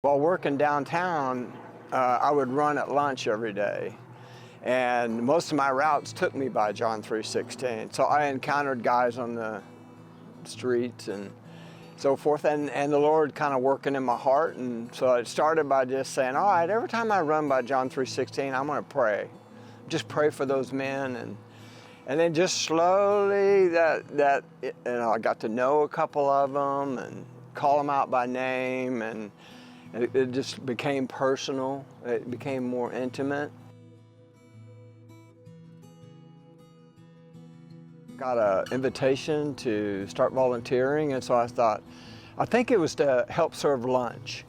While working downtown, I would run at lunch every day. And most of my routes took me by John 3:16. So I encountered guys on the streets and so forth, and the Lord kind of working in my heart. And so it started by just saying, all right, every time I run by John 3:16, I'm gonna pray. Just pray for those men. And then just slowly I got to know a couple of them and call them out by name, and it just became personal. It became more intimate. Got an invitation to start volunteering, and so I think it was to help serve lunch.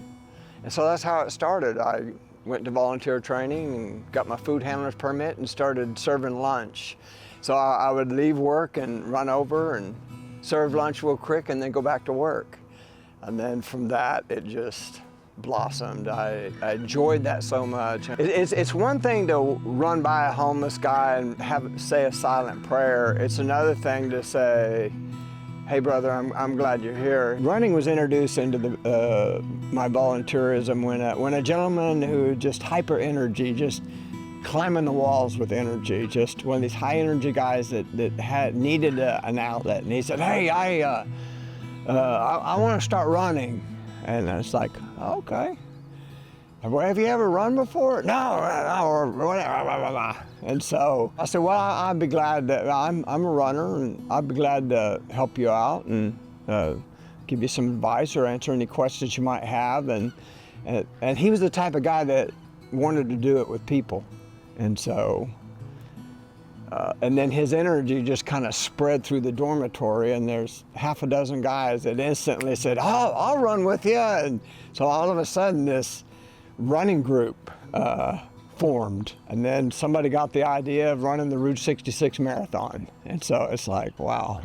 And so that's how it started. I went to volunteer training and got my food handler's permit and started serving lunch. So I would leave work and run over and serve lunch real quick and then go back to work. And then from that, it just blossomed. I enjoyed that so much. It's one thing to run by a homeless guy and say a silent prayer. It's another thing to say, hey brother, I'm glad you're here. Running was introduced into my volunteerism when a gentleman who just hyper energy, just climbing the walls with energy, just one of these high energy guys that needed an outlet. And he said, hey, I want to start running. And I was like, okay. Have you ever run before? No, or whatever. And so I said, well, I'd be glad that I'm a runner, and I'd be glad to help you out and give you some advice or answer any questions you might have. And he was the type of guy that wanted to do it with people. And so, and then his energy just kind of spread through the dormitory, and there's half a dozen guys that instantly said, oh, I'll run with you. And so all of a sudden this running group formed, and then somebody got the idea of running the Route 66 marathon. And so it's like, wow.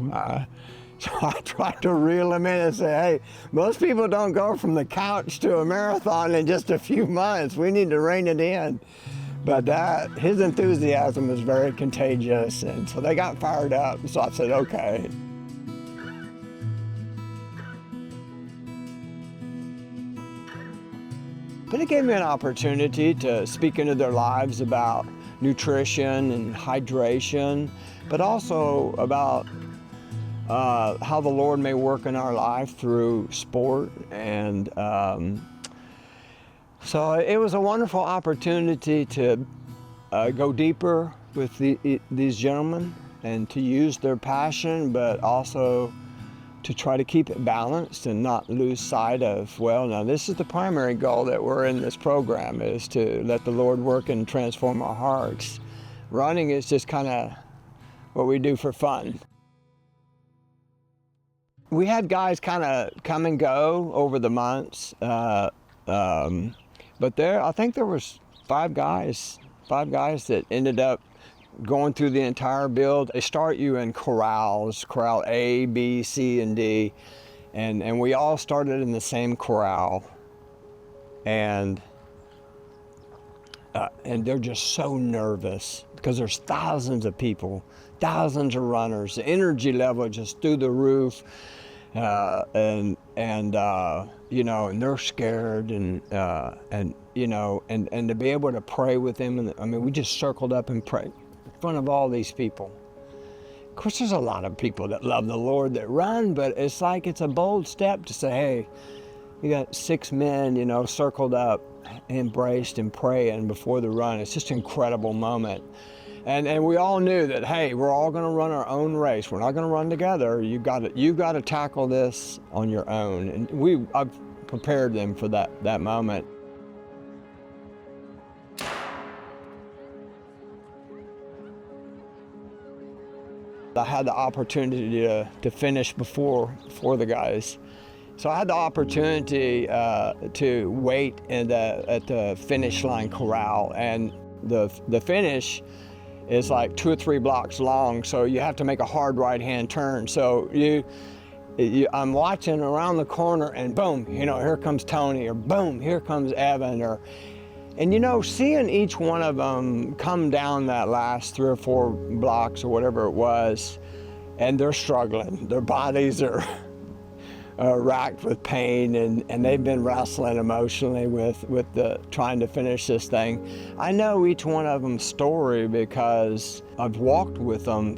So I tried to reel him in and say, hey, most people don't go from the couch to a marathon in just a few months. We need to rein it in. But his enthusiasm was very contagious, and so they got fired up. So I said, okay. But it gave me an opportunity to speak into their lives about nutrition and hydration, but also about how the Lord may work in our life through sport. And so it was a wonderful opportunity to go deeper with these gentlemen and to use their passion, but also to try to keep it balanced and not lose sight of, well, now this is the primary goal that we're in this program, is to let the Lord work and transform our hearts. Running is just kind of what we do for fun. We had guys kind of come and go over the months, but I think there was five guys that ended up going through the entire build. They start you in corrals, corral A, B, C, and D, and we all started in the same corral, and they're just so nervous because there's thousands of people, thousands of runners. The energy level just through the roof, and they're scared, and to be able to pray with them, and I mean, we just circled up and prayed in front of all these people. Of course, there's a lot of people that love the Lord that run, but it's like it's a bold step to say, hey, you got 6 men, circled up, embraced and praying before the run. It's just an incredible moment. And we all knew that, hey, we're all going to run our own race. We're not going to run together. You've got to tackle this on your own. And I've prepared them for that moment. I had the opportunity to finish before the guys. So I had the opportunity to wait at the finish line corral, and the finish is like 2 or 3 blocks long, so you have to make a hard right-hand turn. So I'm watching around the corner, and boom, here comes Tony, or boom, here comes Evan, and seeing each one of them come down that last 3 or 4 blocks or whatever it was, and they're struggling. Their bodies are racked with pain, and they've been wrestling emotionally with trying to finish this thing. I know each one of them's story because I've walked with them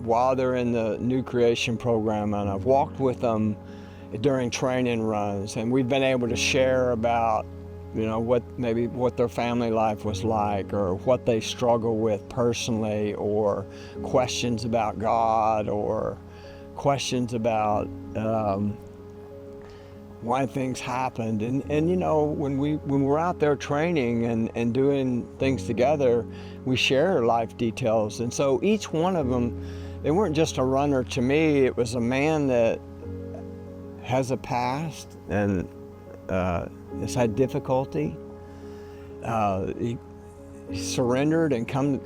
while they're in the New Creation program, and I've walked with them during training runs, and we've been able to share about, you know, what their family life was like, or what they struggle with personally, or questions about God, or questions about why things happened. And you know, when we're out there training and doing things together, we share life details. And so each one of them, they weren't just a runner to me, it was a man that has a past and has had difficulty. He surrendered and come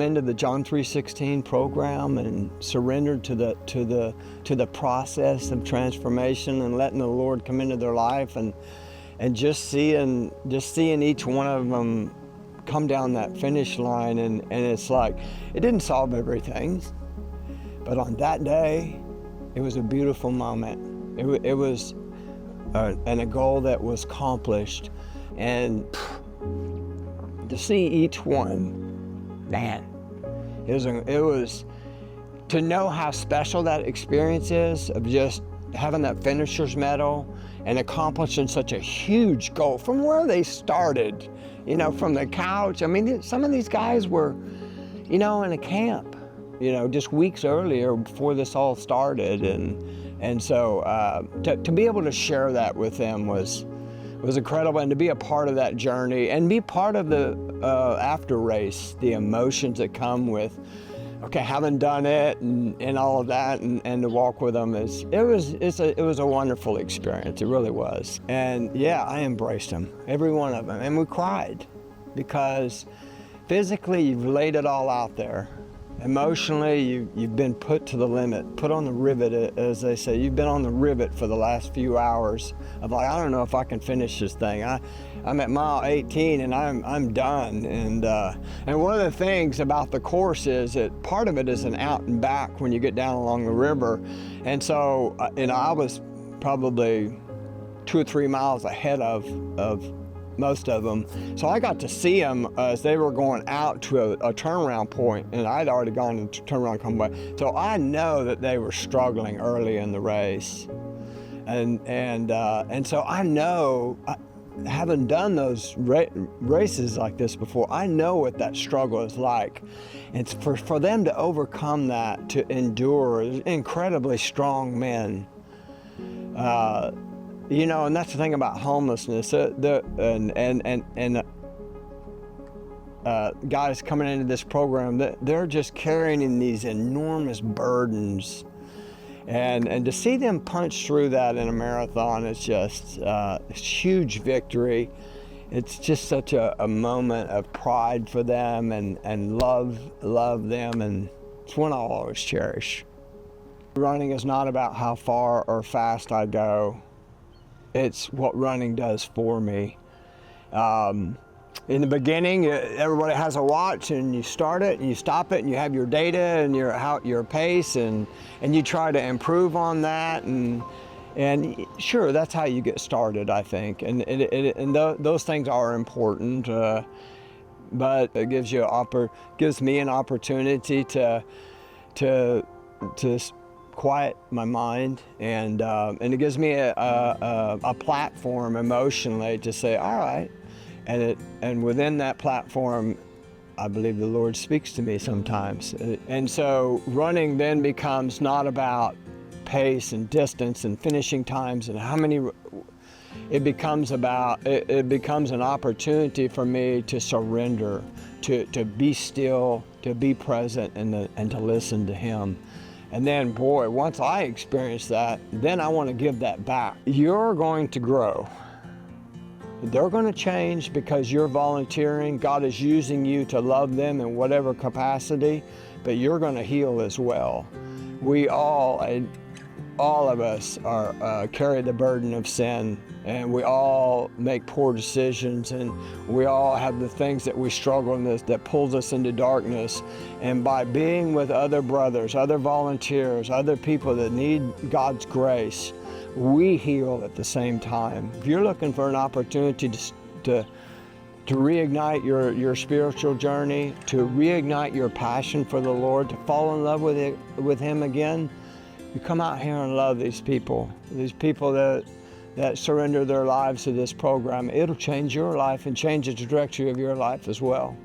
into the John 3:16 program and surrendered to the process of transformation and letting the Lord come into their life, and just seeing each one of them come down that finish line, and it's like, it didn't solve everything, but on that day it was a beautiful moment. It was and a goal that was accomplished, and to see each one, man, it was to know how special that experience is of just having that finisher's medal and accomplishing such a huge goal from where they started, you know, from the couch. I mean, some of these guys were, you know, in a camp, you know, just weeks earlier before this all started, and so to be able to share that with them was incredible, and to be a part of that journey and be part of the after race, the emotions that come with, okay, having done it and all of that, and to walk with them, it was a wonderful experience. It really was. And yeah, I embraced them, every one of them, and we cried because physically you've laid it all out there. Emotionally, you've been put to the limit, put on the rivet, as they say. You've been on the rivet for the last few hours of like, I don't know if I can finish this thing. I'm at mile 18 and I'm done. And one of the things about the course is that part of it is an out and back when you get down along the river. And so, you know, I was probably 2 or 3 miles ahead of most of them. So I got to see them as they were going out to a turnaround point, and I'd already gone to turnaround come back. So I know that they were struggling early in the race. And so I know, having done those races like this before, I know what that struggle is like. And for them to overcome that, to endure, incredibly strong men. You know, and that's the thing about homelessness. Guys coming into this program, they're just carrying these enormous burdens, and to see them punch through that in a marathon is just a huge victory. It's just such a moment of pride for them, and love them, and it's one I'll always cherish. Running is not about how far or fast I go. It's what running does for me. In the beginning, everybody has a watch, and you start it and you stop it, and you have your data and your pace, and you try to improve on that, and sure, that's how you get started, I think. And those things are important, but it gives me an opportunity to quiet my mind, and it gives me a platform emotionally to say, all right, and within that platform, I believe the Lord speaks to me sometimes. And so running then becomes not about pace and distance and finishing times and how many. It becomes an opportunity for me to surrender, to be still, to be present, and to listen to Him. And then, boy, once I experience that, then I want to give that back. You're going to grow. They're going to change because you're volunteering. God is using you to love them in whatever capacity, but you're going to heal as well. We all of us carry the burden of sin, and we all make poor decisions, and we all have the things that we struggle with that pulls us into darkness. And by being with other brothers, other volunteers, other people that need God's grace, we heal at the same time. If you're looking for an opportunity to reignite your spiritual journey, to reignite your passion for the Lord, to fall in love with Him again, you come out here and love these people that surrender their lives to this program. It'll change your life and change the trajectory of your life as well.